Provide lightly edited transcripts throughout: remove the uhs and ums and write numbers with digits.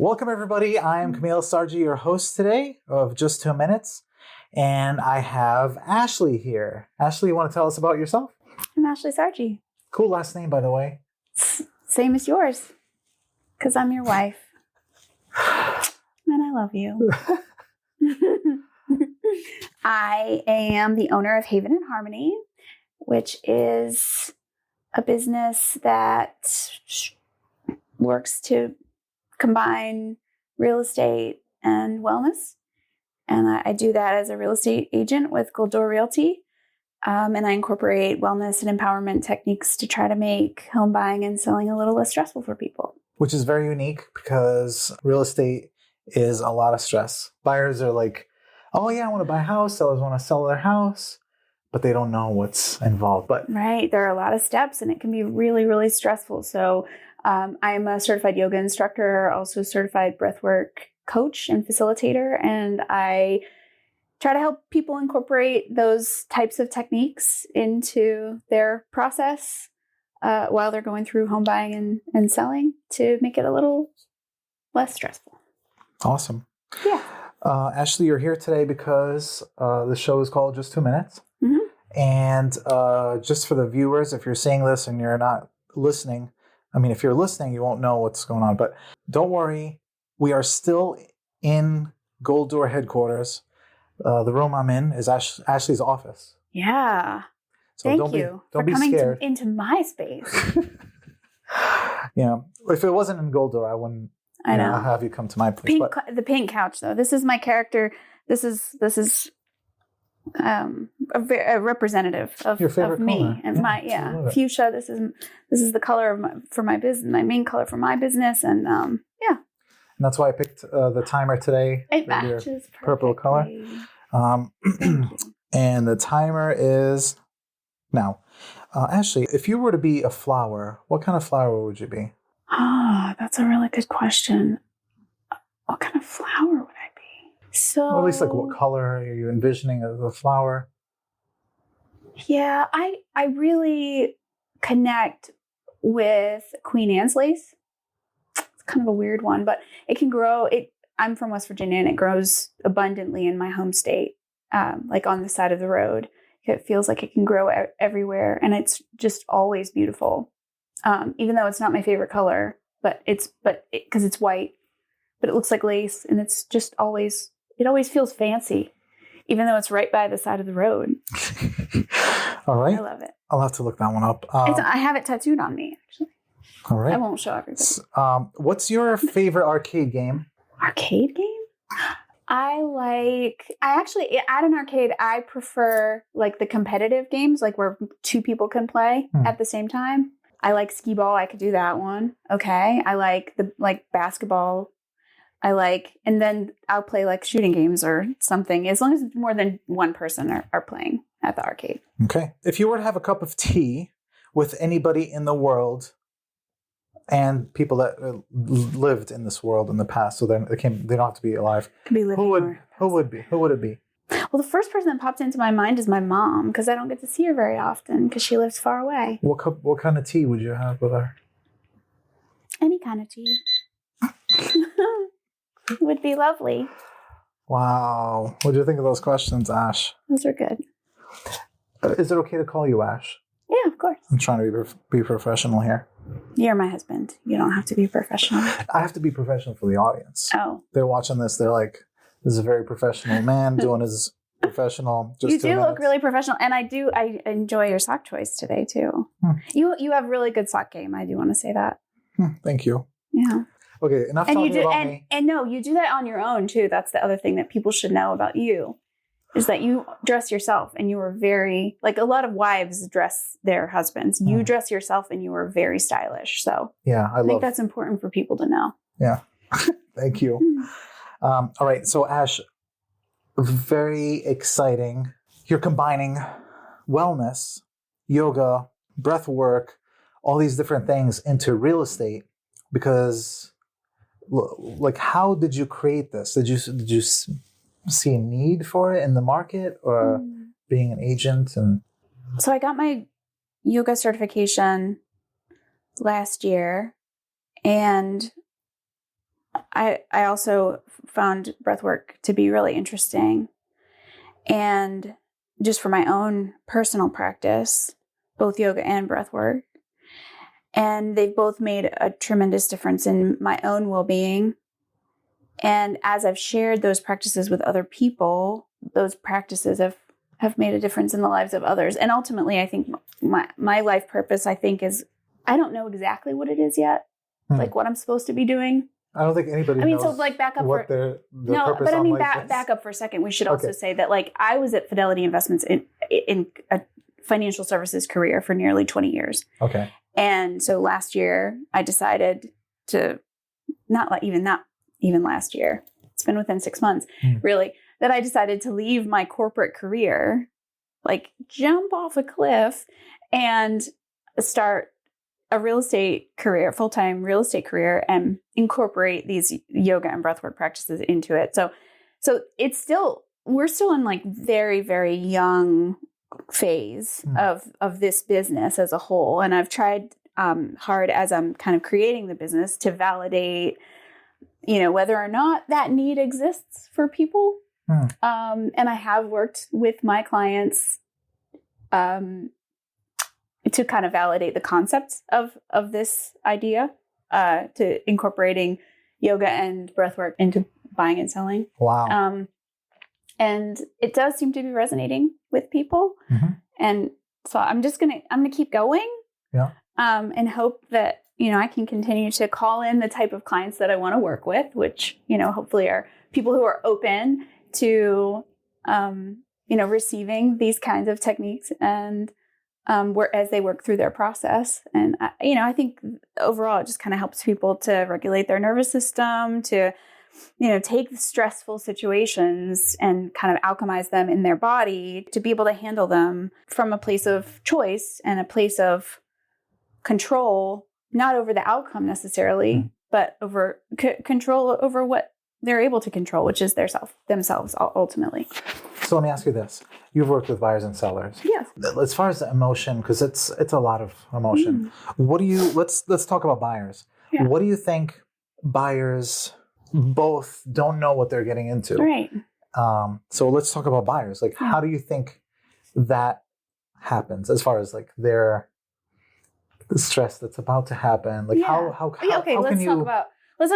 Welcome, everybody. I am Ashley Sarji, your host today of Just 2 Minutes, and I have Ashley here. Ashley, you want to tell us about yourself? I'm Ashley Sarji. Cool last name, by the way. Same as yours, because I'm your wife. And I love you. I am the owner of Haven and Harmony, which is a business that works to combine real estate and wellness. And I do that as a real estate agent with Gold Door Realty. And I incorporate wellness and empowerment techniques to try to make home buying and selling a little less stressful for people. Which is very unique because real estate is a lot of stress. Buyers are like, oh yeah, I want to buy a house. Sellers want to sell their house, but they don't know what's involved. But right, there are a lot of steps and it can be really, really stressful. So I'm a certified yoga instructor, also certified breathwork coach and facilitator, and I try to help people incorporate those types of techniques into their process while they're going through home buying and selling to make it a little less stressful. Awesome. Yeah. Ashley, you're here today because the show is called Just 2 Minutes. Mm-hmm. And just for the viewers, if you're seeing this and you're not listening, I mean, if you're listening, you won't know what's going on. But don't worry, we are still in Gold Door headquarters. The room I'm in is Ashley's office. Yeah. So Thank don't you be for coming scared. into my space. Yeah. If it wasn't in Gold Door, I wouldn't have you come to my place. The pink couch, though. This is my character. This is a representative of your favorite me color. and my fuchsia. This is the color of my business, my main color for my business, and yeah. And that's why I picked the timer today. It matches purple color. And the timer is now. Ashley, if you were to be a flower, what kind of flower would you be? That's a really good question. What kind of flower would I be? So, or at least like what color are you envisioning of the flower? Yeah, I really connect with Queen Anne's lace. It's kind of a weird one, but it can grow. I'm from West Virginia, and it grows abundantly in my home state, like on the side of the road. It feels like it can grow everywhere, and it's just always beautiful. Even though it's not my favorite color, but because it's white, but it looks like lace, and it's just it always feels fancy, even though it's right by the side of the road. All right. I love it. I'll have to look that one up. I have it tattooed on me, actually. All right. I won't show everybody. What's your favorite arcade game? Arcade game? At an arcade, I prefer like the competitive games, like where two people can play at the same time. I like skee ball. I could do that one. Okay. I like basketball. And then I'll play like shooting games or something, as long as more than one person are playing at the arcade. Okay. If you were to have a cup of tea with anybody in the world and people that lived in this world in the past, so they don't have to be alive. Could be living. Who would it be? Well, the first person that popped into my mind is my mom, because I don't get to see her very often because she lives far away. What kind of tea would you have with her? Any kind of tea. Would be lovely. Wow. What do you think of those questions, Ash? Those are good. Is it okay to call you Ash? Yeah, of course. I'm trying to be professional here. You're my husband. You don't have to be professional. I have to be professional for the audience. Oh. They're watching this. They're like, this is a very professional man doing his professional. You do look really professional. And I enjoy your sock choice today, too. You have really good sock game. I do want to say that. Thank you. Yeah. Okay, enough talking about me. And no, you do that on your own, too. That's the other thing that people should know about you, is that you dress yourself, and you were very, like a lot of wives dress their husbands. You dress yourself, and you were very stylish. So yeah, I think that's important for people to know. Yeah. Thank you. All right. So Ash, very exciting. You're combining wellness, yoga, breath work, all these different things into real estate because like, how did you create this? Did you see a need for it in the market or being an agent? And so I got my yoga certification last year, and I also found breathwork to be really interesting. And just for my own personal practice, both yoga and breathwork. And they've both made a tremendous difference in my own well-being. And as I've shared those practices with other people, those practices have made a difference in the lives of others. And ultimately, I think my life purpose, I think, is, I don't know exactly what it is yet, like what I'm supposed to be doing. I don't think anybody knows so like back up what for, their no, purpose but I on mean, life is. back up for a second. We should also say that, like, I was at Fidelity Investments in a financial services career for nearly 20 years. Okay. And so last year I decided to, not even last year, it's been within 6 months, really, that I decided to leave my corporate career, like jump off a cliff and start a real estate career, full-time real estate career, and incorporate these yoga and breathwork practices into it. So it's still, we're still in like very, very young phase of this business as a whole. And I've tried hard as I'm kind of creating the business to validate, whether or not that need exists for people. And I have worked with my clients to kind of validate the concepts of this idea, to incorporating yoga and breathwork into buying and selling. Wow. And it does seem to be resonating with people. And so I'm gonna keep going. Yeah. And hope that, I can continue to call in the type of clients that I want to work with, which, hopefully are people who are open to, receiving these kinds of techniques and, as they work through their process. And, I think overall it just kind of helps people to regulate their nervous system, to, take the stressful situations and kind of alchemize them in their body to be able to handle them from a place of choice and a place of control, not over the outcome necessarily, but over control over what they're able to control, which is themselves ultimately. So let me ask you this. You've worked with buyers and sellers. Yes. As far as the emotion, because it's a lot of emotion. What do you, let's talk about buyers. Yeah. What do you think buyers both don't know what they're getting into? Right. So let's talk about buyers. Like, how do you think that happens as far as like the stress that's about to happen? Like how okay, how let's can you... talk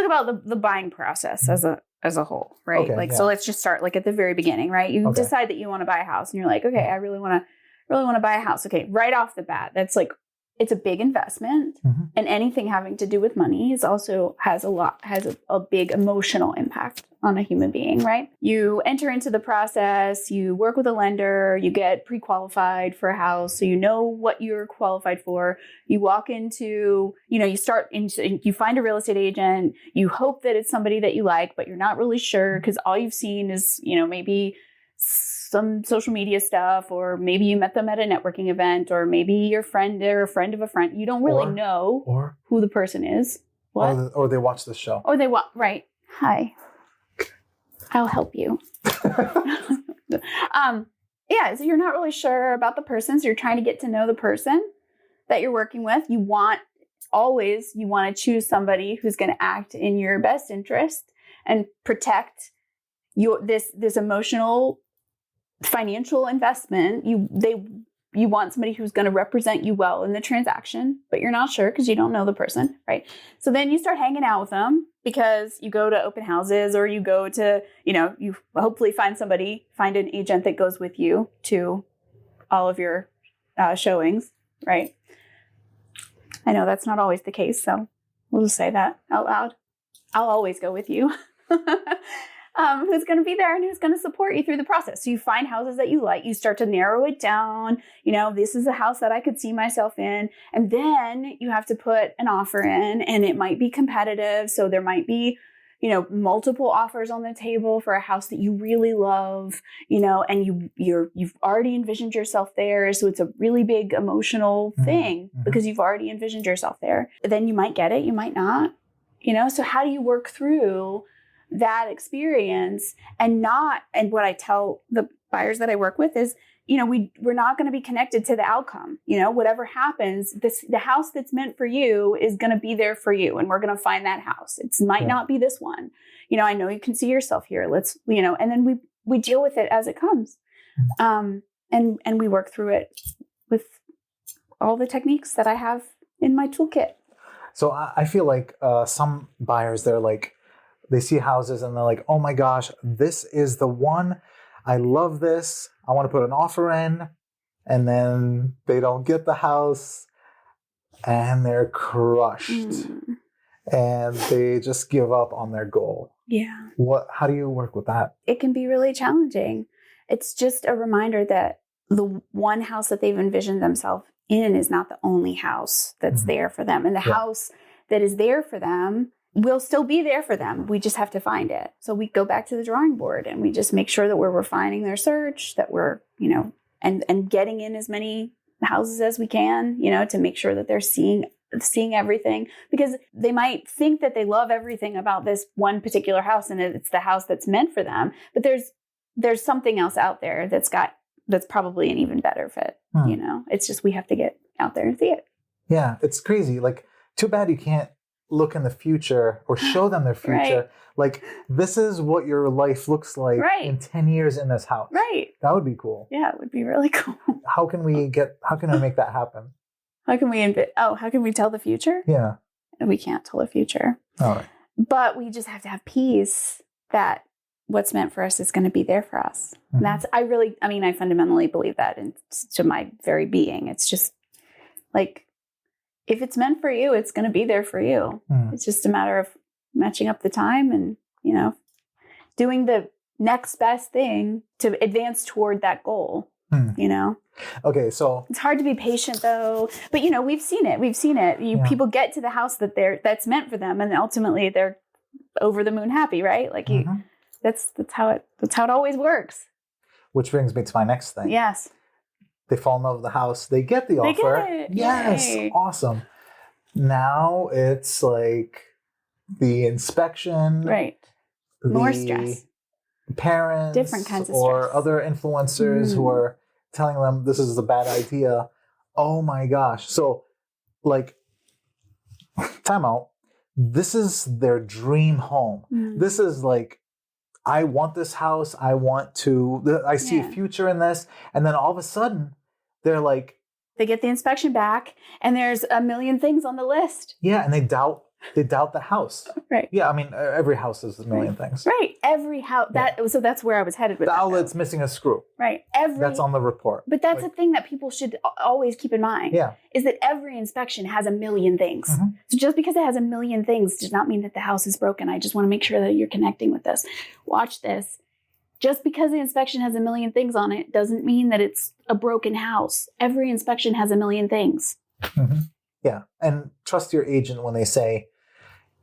about the buying process as a whole, right? Okay, So let's just start like at the very beginning, right? You decide that you want to buy a house and you're like, okay, I really want to buy a house. Okay, right off the bat, that's like, it's a big investment, and anything having to do with money has a big emotional impact on a human being, right? You enter into the process, you work with a lender, you get pre-qualified for a house, so you know what you're qualified for. You walk into, you find a real estate agent, you hope that it's somebody that you like, but you're not really sure because all you've seen is, maybe some social media stuff, or maybe you met them at a networking event, or maybe your friend or a friend of a friend. You don't really know who the person is. What? Or they watch the show. Or they watch, right. Hi. I'll help you. So you're not really sure about the person. So you're trying to get to know the person that you're working with. You want to choose somebody who's going to act in your best interest and protect this emotional financial investment. You want somebody who's going to represent you well in the transaction, but you're not sure because you don't know the person, right? So then you start hanging out with them because you go to open houses, or you go to, you hopefully find an agent that goes with you to all of your showings, right? I know that's not always the case, so we'll just say that out loud. I'll always go with you. Who's going to be there and who's going to support you through the process. So you find houses that you like, you start to narrow it down. This is a house that I could see myself in. And then you have to put an offer in, and it might be competitive. So there might be, multiple offers on the table for a house that you really love, and you've already envisioned yourself there. So it's a really big emotional thing because you've already envisioned yourself there. Then you might get it, you might not, so how do you work through that experience and what I tell the buyers that I work with is, we're not going to be connected to the outcome. Whatever happens, the house that's meant for you is going to be there for you. And we're going to find that house. It might not be this one. I know you can see yourself here. Let's, and then we deal with it as it comes. And we work through it with all the techniques that I have in my toolkit. So I feel like some buyers, they're like, they see houses and they're like, oh my gosh, this is the one. I love this. I want to put an offer in. And then they don't get the house and they're crushed. And they just give up on their goal. Yeah. How do you work with that? It can be really challenging. It's just a reminder that the one house that they've envisioned themselves in is not the only house that's there for them. And the house that is there for them will still be there for them. We just have to find it. So we go back to the drawing board and we just make sure that we're refining their search, that we're, and getting in as many houses as we can, to make sure that they're seeing everything, because they might think that they love everything about this one particular house and it's the house that's meant for them. But there's something else out there that's probably an even better fit. It's just, we have to get out there and see it. Yeah. It's crazy. Like, too bad you can't look in the future or show them their future. Right. Like, this is what your life looks like in 10 years in this house. Right. That would be cool. Yeah, it would be really cool. How can we make that happen? How can we tell the future? Yeah. We can't tell the future. All right. But we just have to have peace that what's meant for us is going to be there for us. And that's, I fundamentally believe that to my very being. It's just like, if it's meant for you, it's going to be there for you. It's just a matter of matching up the time and, doing the next best thing to advance toward that goal, Okay, so it's hard to be patient though, but we've seen it. People get to the house that's meant for them and ultimately they're over the moon happy, right? Like that's how it always works. Which brings me to my next thing. Yes. They fall in love with the house. They get the offer. Get it. Yes. Yay. Awesome. Now it's like the inspection. Right. More stress. Parents. Different kinds of or stress. other influencers who are telling them this is a bad idea. Oh my gosh. So, like, time out. This is their dream home. This is like, I want this house. I see a future in this. And then all of a sudden, they're like, they get the inspection back and there's a million things on the list. Yeah. And they doubt the house. Right. Yeah. I mean, every house is a million things. Right. Every house. So that's where I was headed with the that. outlet's missing a screw. Right. That's on the report. But that's a thing that people should always keep in mind. Yeah. Is that every inspection has a million things. So just because it has a million things does not mean that the house is broken. I just want to make sure that you're connecting with this. Watch this. Just because the inspection has a million things on it doesn't mean that it's a broken house. Every inspection has a million things. Yeah. And trust your agent when they say,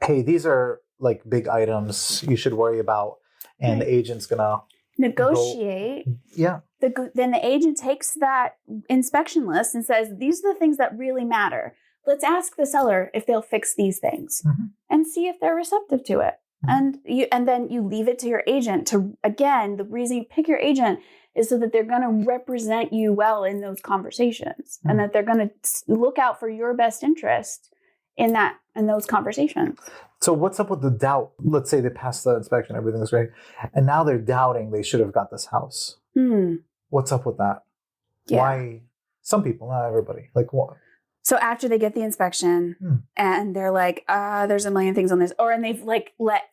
hey, these are like big items you should worry about. And the agent's going to negotiate. Yeah. Then the agent takes that inspection list and says, these are the things that really matter. Let's ask the seller if they'll fix these things and see if they're receptive to it. And then you leave it to your agent to, again, the reason you pick your agent is so that they're going to represent you well in those conversations and that they're going to look out for your best interest in those conversations. So what's up with the doubt? Let's say they passed the inspection, everything's great. And now they're doubting they should have got this house. What's up with that? Yeah. Why? Some people, not everybody. Like what? So after they get the inspection and they're like, there's a million things on this, and they've like let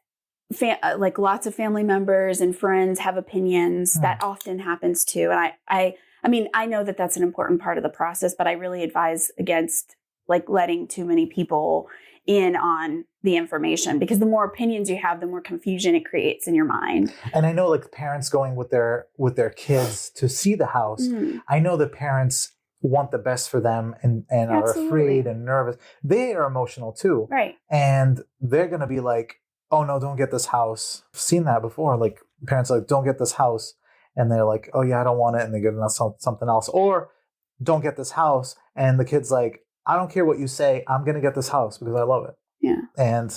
lots of family members and friends have opinions. That often happens too. And I know that that's an important part of the process, but I really advise against like letting too many people in on the information, because the more opinions you have, the more confusion it creates in your mind. And I know like parents going with their kids to see the house. I know the parents want the best for them and are afraid and nervous. They are emotional too. Right. And they're going to be like, oh no, don't get this house. I've seen that before. Like parents are like, don't get this house. And they're like, oh yeah, I don't want it. And they get something else. Or don't get this house. And the kid's like, I don't care what you say. I'm going to get this house because I love it. Yeah. And,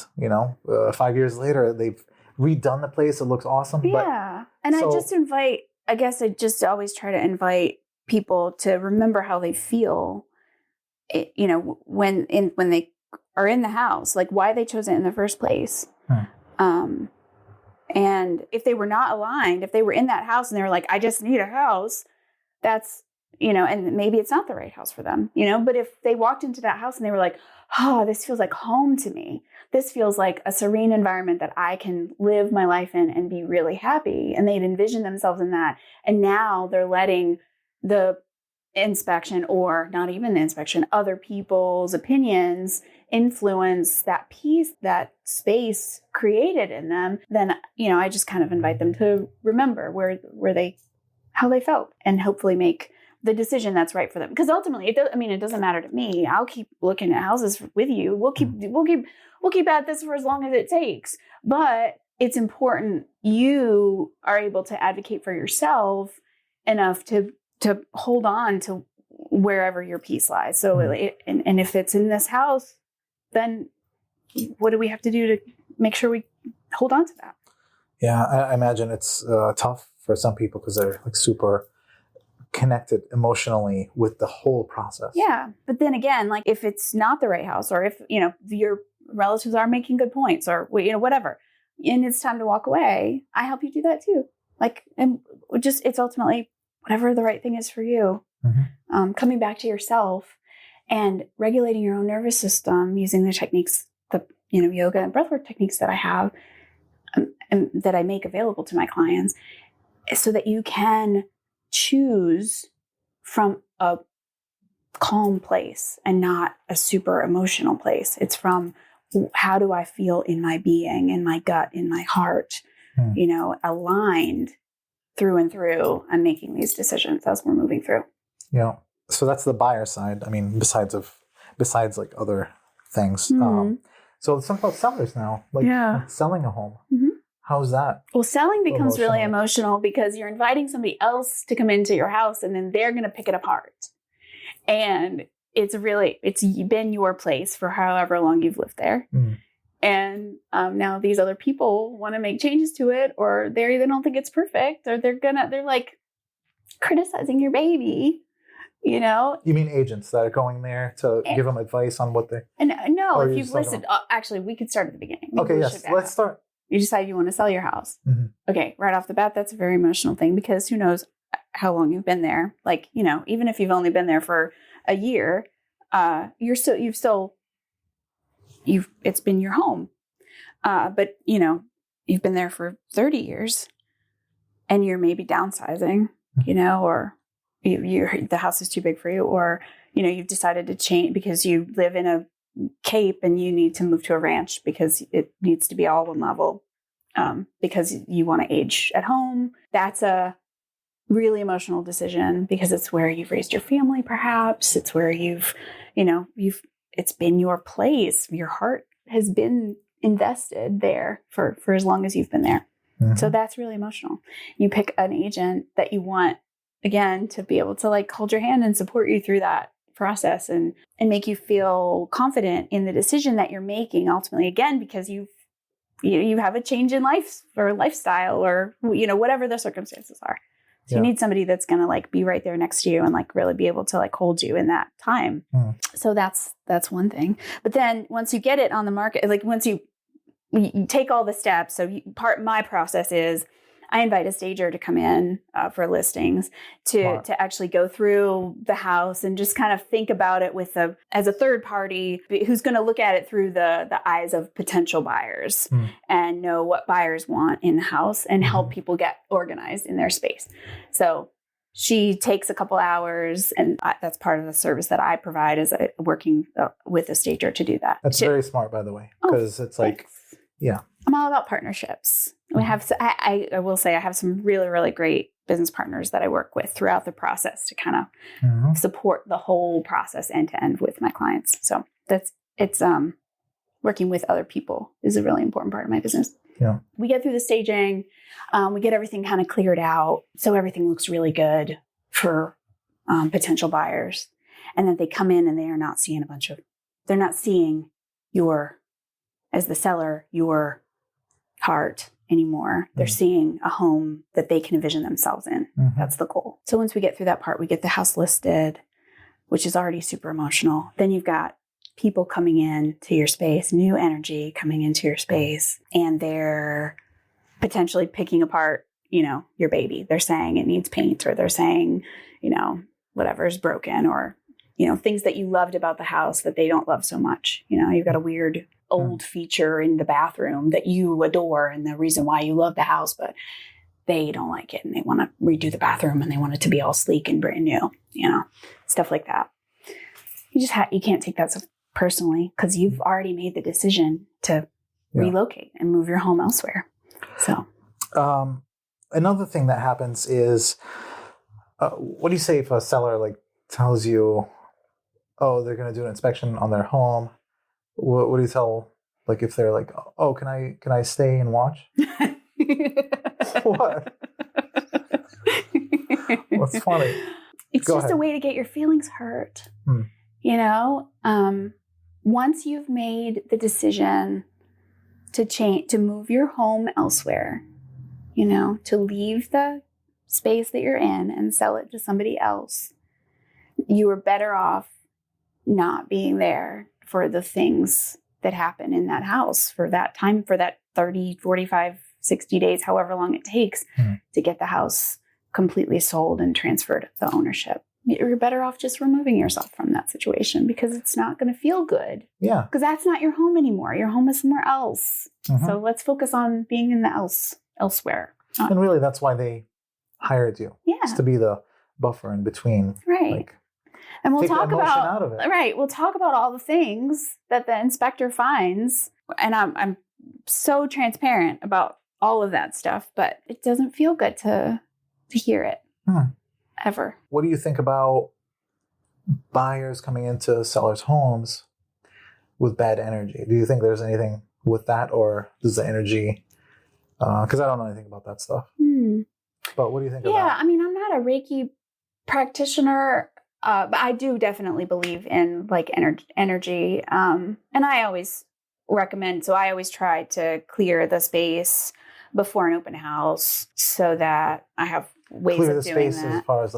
5 years later, they've redone the place. It looks awesome. Yeah. And I just always try to invite people to remember how they feel, when they are in the house, like why they chose it in the first place. And if they were not aligned, if they were in that house and they were like, I just need a house, that's, and maybe it's not the right house for them, but if they walked into that house and they were like, oh, this feels like home to me. This feels like a serene environment that I can live my life in and be really happy. And they'd envision themselves in that. And now they're letting the inspection, or not even the inspection, other people's opinions influence that peace, that space created in them. Then, I just kind of invite them to remember how they felt, and hopefully make the decision that's right for them. Because ultimately, it doesn't matter to me. I'll keep looking at houses with you. We'll keep at this for as long as it takes. But it's important you are able to advocate for yourself enough to hold on to wherever your peace lies. So, and if it's in this house, then what do we have to do to make sure we hold on to that? Yeah, I imagine it's tough for some people because they're like super connected emotionally with the whole process. Yeah. But then again, like if it's not the right house, or if, your relatives are making good points, or, whatever, and it's time to walk away, I help you do that too. Like, and it's ultimately whatever the right thing is for you. Coming back to yourself and regulating your own nervous system using the techniques, yoga and breathwork techniques that I have and that I make available to my clients, so that you can choose from a calm place and not a super emotional place. It's from, how do I feel in my being, in my gut, in my heart, aligned through and through. I'm making these decisions as we're moving through. Yeah. So that's the buyer side. I mean, besides like other things. So let's talk about sellers now. Like selling a home. How's that? Well, selling becomes really emotional because you're inviting somebody else to come into your house, and then they're going to pick it apart. And it's been your place for however long you've lived there. And now these other people want to make changes to it, or they either don't think it's perfect, or they're like criticizing your baby, You mean agents that are going there to give them advice on what they... And no, if you've listed... actually, we could start at the beginning. Okay, yes. Let's start. You decide you want to sell your house. Okay, right off the bat, that's a very emotional thing, because who knows how long you've been there. Like, even if you've only been there for a year, it's been your home. But, you've been there for 30 years and you're maybe downsizing, or the house is too big for you, or, you've decided to change because you live in a Cape and you need to move to a ranch because it needs to be all one level, because you want to age at home. That's a really emotional decision because it's where you've raised your family. Perhaps it's where it's been your place. Your heart has been invested there for as long as you've been there. So that's really emotional. You pick an agent that you want, again, to be able to hold your hand and support you through that process and make you feel confident in the decision that you're making ultimately, again, because you have a change in life or lifestyle or, whatever the circumstances are. So you need somebody that's going to be right there next to you and really be able to hold you in that time. So that's one thing. But then once you get it on the market, once you take all the steps. So my process is I invite a stager to come in for listings to actually go through the house and just kind of think about it as a third party who's going to look at it through the eyes of potential buyers and know what buyers want in the house and help people get organized in their space. So she takes a couple hours, and that's part of the service that I provide, is working with a stager to do that. That's very smart, by the way, because it's yeah. I'm all about partnerships. We have, I will say, I have some really, really great business partners that I work with throughout the process to kind of support the whole process end to end with my clients. So it's working with other people is a really important part of my business. Yeah. We get through the staging, we get everything kind of cleared out, so everything looks really good for potential buyers, and then they come in and they are not seeing they're not seeing as the seller, your heart, anymore. They're seeing a home that they can envision themselves in. Mm-hmm. That's the goal. So once we get through that part, we get the house listed, which is already super emotional. Then you've got people coming in to your space, new energy coming into your space, and they're potentially picking apart, your baby. They're saying it needs paint, or they're saying, whatever's broken, or, things that you loved about the house that they don't love so much. You've got a weird old feature in the bathroom that you adore and the reason why you love the house, but they don't like it and they want to redo the bathroom and they want it to be all sleek and brand new, stuff like that. You just you can't take that stuff personally because you've already made the decision to relocate and move your home elsewhere. So, another thing that happens is, what do you say if a seller tells you, oh, they're going to do an inspection on their home? What do you tell, if they're like, oh, can I stay and watch? What? What's funny? It's Go just ahead. a way to get your feelings hurt. Once you've made the decision to move your home elsewhere, to leave the space that you're in and sell it to somebody else, you are better off not being there for the things that happen in that house for that time, for that 30, 45, 60 days, however long it takes to get the house completely sold and transferred the ownership. You're better off just removing yourself from that situation because it's not going to feel good. Yeah. Because that's not your home anymore. Your home is somewhere else. Mm-hmm. So let's focus on being in the elsewhere. And really, that's why they hired you. Yeah. Just to be the buffer in between. Right. And we'll talk about out of it. Right. We'll talk about all the things that the inspector finds. And I'm so transparent about all of that stuff, but it doesn't feel good to hear it. Ever. What do you think about buyers coming into sellers' homes with bad energy? Do you think there's anything with that, or does the energy? Because I don't know anything about that stuff. But what do you think? Yeah, I'm not a Reiki practitioner, but I do definitely believe in energy. And I always recommend. So I always try to clear the space before an open house so that I have ways clear of the doing space that. As far as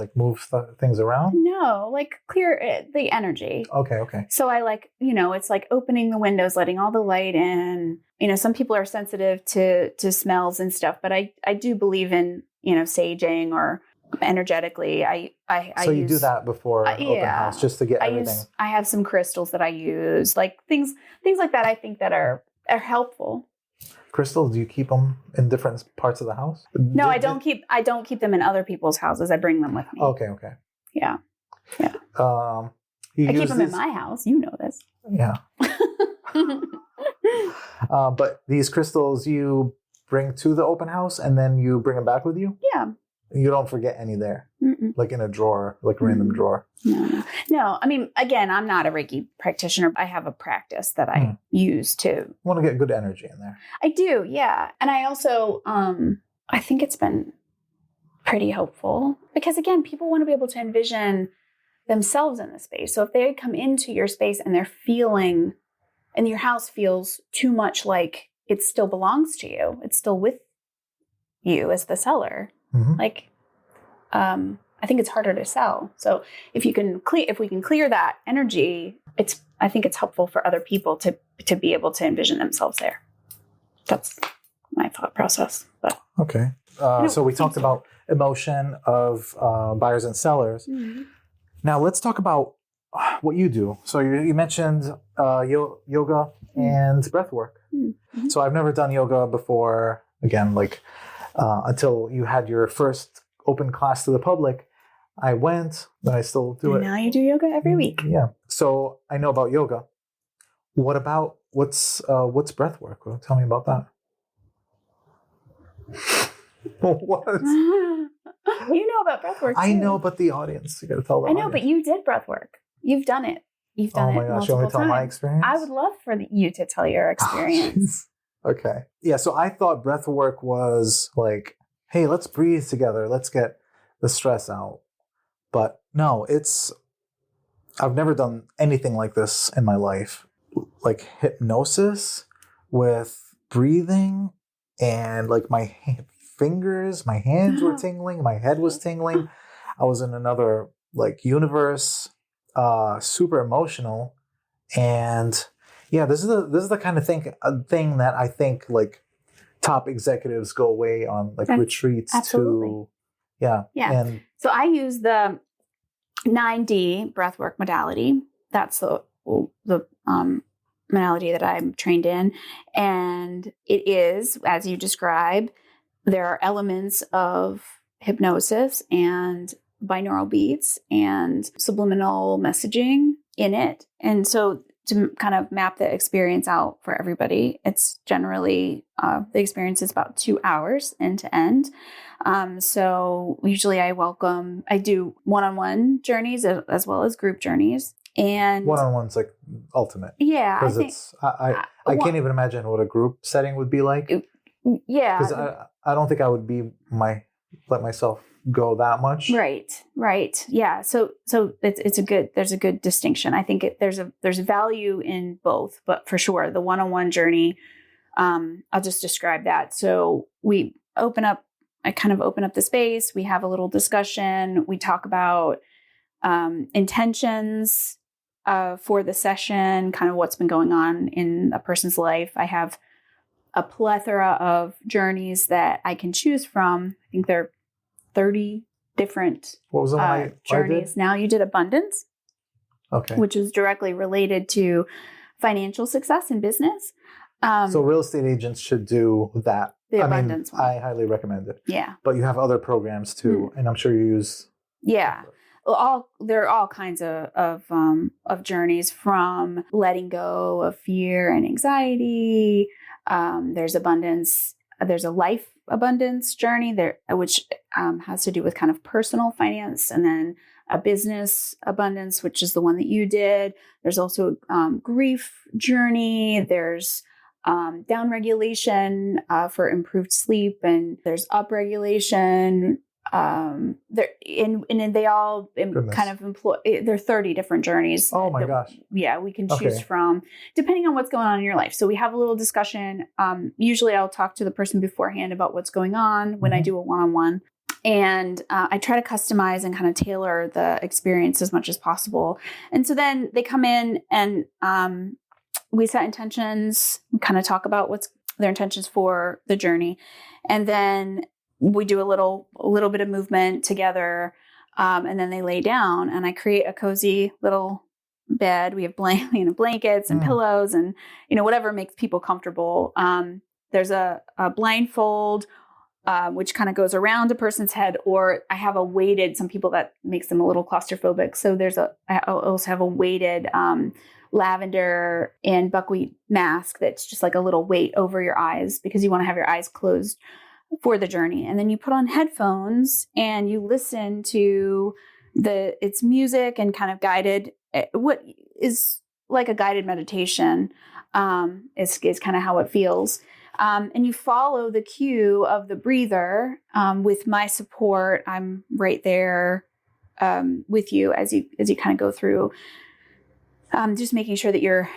things around? No, clear the energy. Okay. So I it's like opening the windows, letting all the light in. Some people are sensitive to smells and stuff, but I do believe in, saging or energetically. So you do that before open house just to get everything. I have some crystals that I use, things like that. I think that are helpful. Crystals, do you keep them in different parts of the house? No, I don't keep them in other people's houses. I bring them with me. Okay. Yeah. I keep them in my house. You know this. Yeah. But these crystals you bring to the open house and then you bring them back with you? Yeah. You don't forget any there? Mm-mm. In a drawer, a random drawer? No. Again, I'm not a Reiki practitioner. I have a practice that I use to want to get good energy in there. I do, yeah. And I also, I think it's been pretty helpful because, again, people want to be able to envision themselves in the space. So if they come into your space and they're feeling, and your house feels too much like it still belongs to you, it's still with you as the seller, I think it's harder to sell. So if we can clear that energy, I think it's helpful for other people to be able to envision themselves there. That's my thought process. But okay. So we talked about emotion of buyers and sellers. Mm-hmm. Now let's talk about what you do. So you mentioned yoga and breath work. Mm-hmm. So I've never done yoga before. Again, until you had your first open class to the public, I went, but I still do it. Now you do yoga every week. Yeah. So I know about yoga. What's breath work? Well, tell me about that. What? You know about breath work too. I know, but the audience, you got to tell them. I know, but you did breath work. You've done it. You've done it. Oh my gosh, you want me to tell my experience? I would love for you to tell your experience. Okay. Yeah. So I thought breath work was hey, let's breathe together. Let's get the stress out. But no, I've never done anything like this in my life. Hypnosis with breathing and like my fingers, my hands were tingling, my head was tingling. I was in another like universe, super emotional. And yeah, this is the kind of thing that I think like top executives go away on like retreats absolutely. to. Yeah. And so I use the 9D breathwork modality. That's the modality that I'm trained in. And it is, as you describe, there are elements of hypnosis and binaural beats and subliminal messaging in it. And so to kind of map the experience out for everybody, it's generally, the experience is about 2 hours end to end. So usually I do one-on-one journeys as well as group journeys. And one-on-one's like ultimate. Yeah. Because I can't even imagine what a group setting would be like. Yeah. Because I don't think I would let myself go that much. Right. Yeah. So there's a good distinction. I think there's value in both, but for sure the one-on-one journey, I'll just describe that. So I kind of open up the space. We have a little discussion. We talk about intentions for the session, kind of what's been going on in a person's life. I have a plethora of journeys that I can choose from. I think there are 30 different what was the one journeys. Now you did abundance, okay, which is directly related to financial success in business. So real estate agents should do that. The abundance one. I highly recommend it. Yeah. But you have other programs too, and I'm sure you use. Yeah. There are all kinds of journeys, from letting go of fear and anxiety. There's abundance. There's a life abundance journey there, which has to do with kind of personal finance, and then a business abundance, which is the one that you did. There's also grief journey. There's down regulation for improved sleep, and there's up regulation. They all kind of employ. There are 30 different journeys. Oh my gosh! Yeah, we can choose from depending on what's going on in your life. So we have a little discussion. Usually, I'll talk to the person beforehand about what's going on when I do a one-on-one, and I try to customize and kind of tailor the experience as much as possible. And so then they come in and we set intentions. We kind of talk about what's their intentions for the journey, and then we do a little bit of movement together, and then they lay down, and I create a cozy little bed. We have blankets and pillows, and whatever makes people comfortable. There's a blindfold, which kind of goes around a person's head, or I have a weighted. Some people that makes them a little claustrophobic. So I also have a weighted lavender and buckwheat mask that's just like a little weight over your eyes, because you want to have your eyes closed for the journey. And then you put on headphones and you listen to it's music and kind of guided, what is like a guided meditation, is kind of how it feels. And you follow the cue of the breather, with my support. I'm right there, with you as you kind of go through, just making sure that you're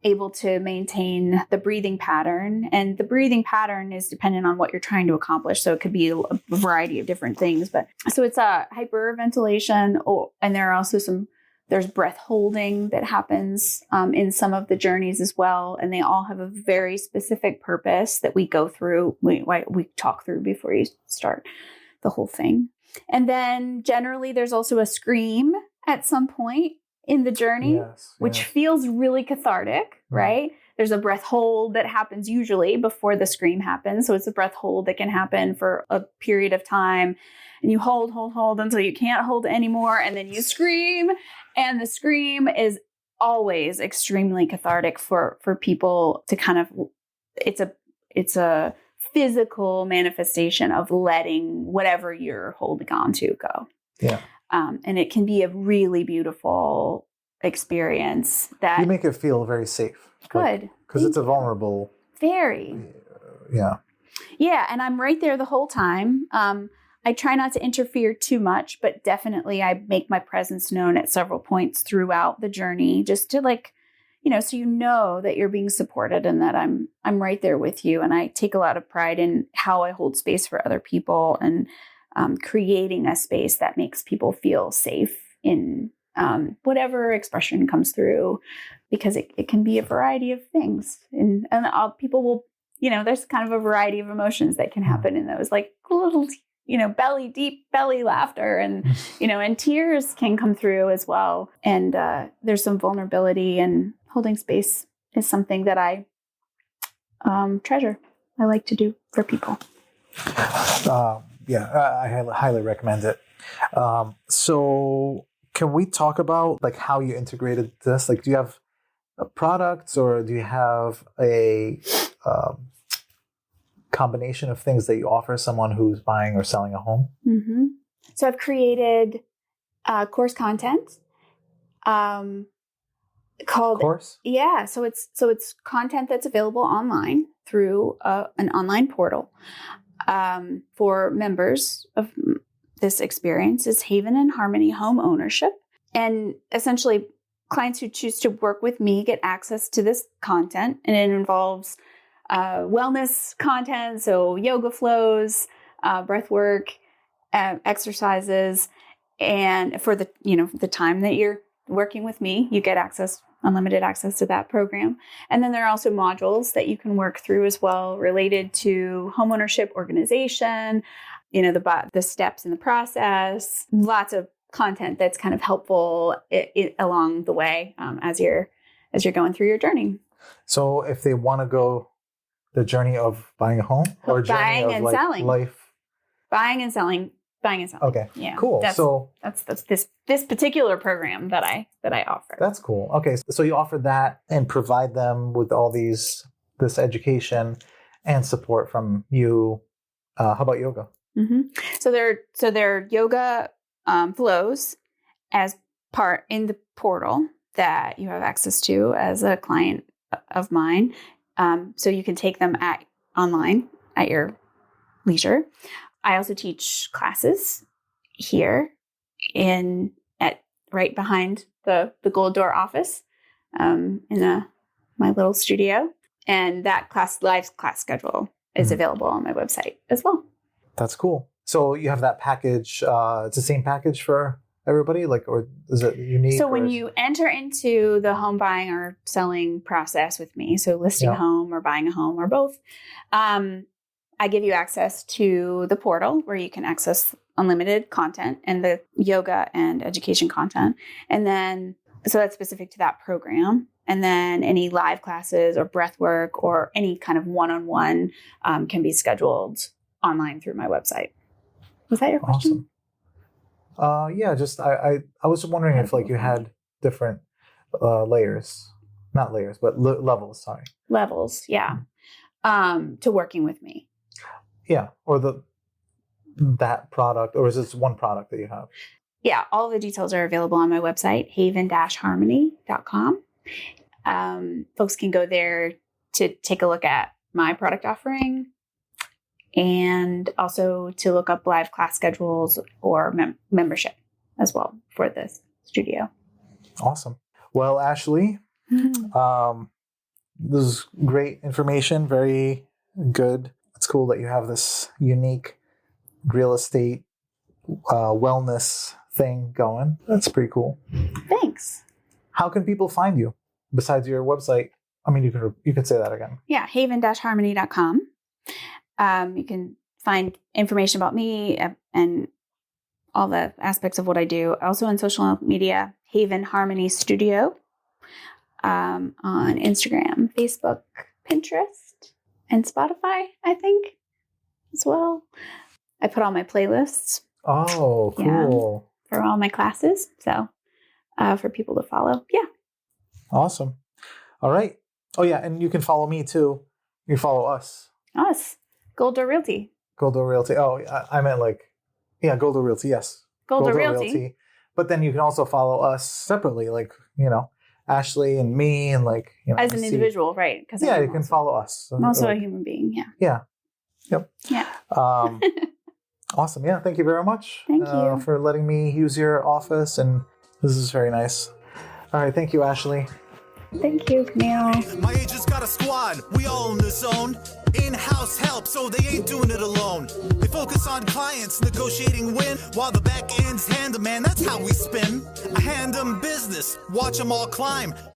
able to maintain the breathing pattern. And the breathing pattern is dependent on what you're trying to accomplish. So it could be a variety of different things. But so it's a hyperventilation, and there are also there's breath holding that happens in some of the journeys as well. And they all have a very specific purpose that we go through. We talk through before you start the whole thing. And then generally there's also a scream at some point in the journey, which feels really cathartic, right? There's a breath hold that happens usually before the scream happens. So it's a breath hold that can happen for a period of time. And you hold until you can't hold anymore. And then you scream. And the scream is always extremely cathartic for people to kind of, it's a physical manifestation of letting whatever you're holding on to go. Yeah. And it can be a really beautiful experience that you make it feel very safe. Good. Because it's a vulnerable. Very. Yeah. Yeah. And I'm right there the whole time. I try not to interfere too much, but definitely I make my presence known at several points throughout the journey, just to so that you're being supported and that I'm right there with you. And I take a lot of pride in how I hold space for other people and creating a space that makes people feel safe in whatever expression comes through, because it can be a variety of things. And all people will, there's kind of a variety of emotions that can happen in those, like little, deep belly laughter and, and tears can come through as well. And there's some vulnerability, and holding space is something that I treasure. I like to do for people. I highly recommend it. So can we talk about like how you integrated this? Like, do you have products, or do you have a combination of things that you offer someone who's buying or selling a home? Mm-hmm. So I've created course content called Course? Yeah. So it's content that's available online through an online portal for members of this experience. Is Haven and Harmony Home Ownership. And essentially, clients who choose to work with me get access to this content, and it involves wellness content, so yoga flows, breath work, exercises, and for the time that you're working with me, you get unlimited access to that program. And then there are also modules that you can work through as well, related to homeownership organization, the steps in the process, lots of content that's kind of helpful along the way as you're going through your journey. So if they want to go the journey of buying a home, or buying journey of and like selling. Life, buying and selling. Okay, yeah, cool. That's this particular program that I offer. That's cool. Okay, so you offer that and provide them with all this education and support from you. How about yoga? Mm-hmm. So there yoga flows as part in the portal that you have access to as a client of mine. So you can take them online at your leisure. I also teach classes here right behind the Gold Door office in my little studio. And that live class schedule is available on my website as well. That's cool. So you have that package. It's the same package for everybody, or is it unique? So when you enter into the home buying or selling process with me, so listing a home or buying a home or both, I give you access to the portal where you can access unlimited content and the yoga and education content. And then, so that's specific to that program. And then any live classes or breath work or any kind of one-on-one can be scheduled online through my website. Was that your question? Awesome. Just I was wondering if you had different layers, not layers, but levels. Sorry, levels. Yeah, to working with me. Yeah, or that product, or is this one product that you have? Yeah, all the details are available on my website, haven-harmony.com. Folks can go there to take a look at my product offering, and also to look up live class schedules or membership as well for this studio. Awesome. Well, Ashley, this is great information. Very good. It's cool that you have this unique real estate wellness thing going. That's pretty cool. Thanks. How can people find you besides your website? I mean, you could say that again. Yeah, haven-harmony.com. You can find information about me and all the aspects of what I do. Also on social media, Haven Harmony Studio, on Instagram, Facebook, Pinterest, and Spotify, I think, as well. I put all my playlists. Oh, cool. For all my classes. So for people to follow. Yeah. Awesome. All right. Oh, yeah. And you can follow me too. You follow us. Us. Gold Door Realty. Gold Door Realty. Oh, I meant Gold Door Realty. Yes. Gold Door Realty. But then you can also follow us separately, Ashley and me, and as an individual, right? Because you can follow us. I'm also a human being. Yeah. Yeah. Yep. Yeah. Awesome. Yeah. Thank you very much. Thank you for letting me use your office, and this is very nice. All right. Thank you, Ashley. Thank you, Camille. My agent's got a squad, we all in the zone. In-house help, so they ain't doing it alone. They focus on clients, negotiating win, while the back end's hand 'em, man, that's how we spin. I hand 'em business, watch 'em all climb.